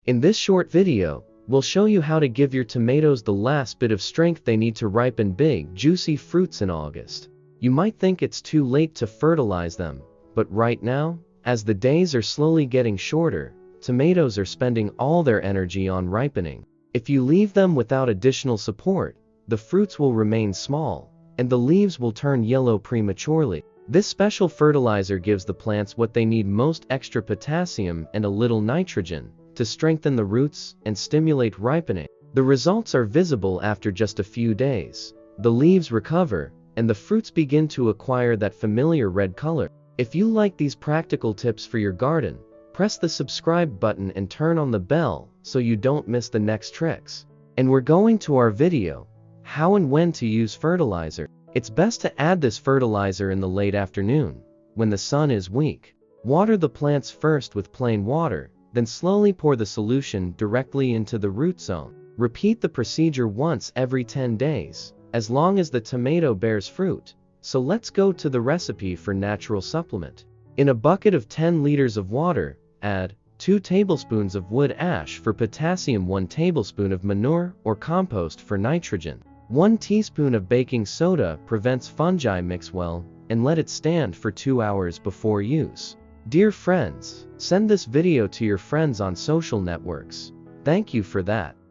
In this short video, we'll show you how to give your tomatoes the last bit of strength they need to ripen big, juicy fruits in August. You might think it's too late to fertilize them, but right now, as the days are slowly getting shorter, tomatoes are spending all their energy on ripening. If you leave them without additional support, the fruits will remain small, and the leaves will turn yellow prematurely. This special fertilizer gives the plants what they need most: extra potassium and a little nitrogen, to strengthen the roots and stimulate ripening. The results are visible after just a few days. The leaves recover, and the fruits begin to acquire that familiar red color. If you like these practical tips for your garden, press the subscribe button and turn on the bell so you don't miss the next tricks. And we're going to our video, how and when to use fertilizer. It's best to add this fertilizer in the late afternoon, when the sun is weak. Water the plants first with plain water, then slowly pour the solution directly into the root zone. Repeat the procedure once every 10 days, as long as the tomato bears fruit. So let's go to the recipe for natural supplement. In a bucket of 10 liters of water, add 2 tablespoons of wood ash for potassium, 1 tablespoon of manure or compost for nitrogen, 1 teaspoon of baking soda prevents fungi. Mix well, and let it stand for 2 hours before use. Dear friends, send this video to your friends on social networks. Thank you for that.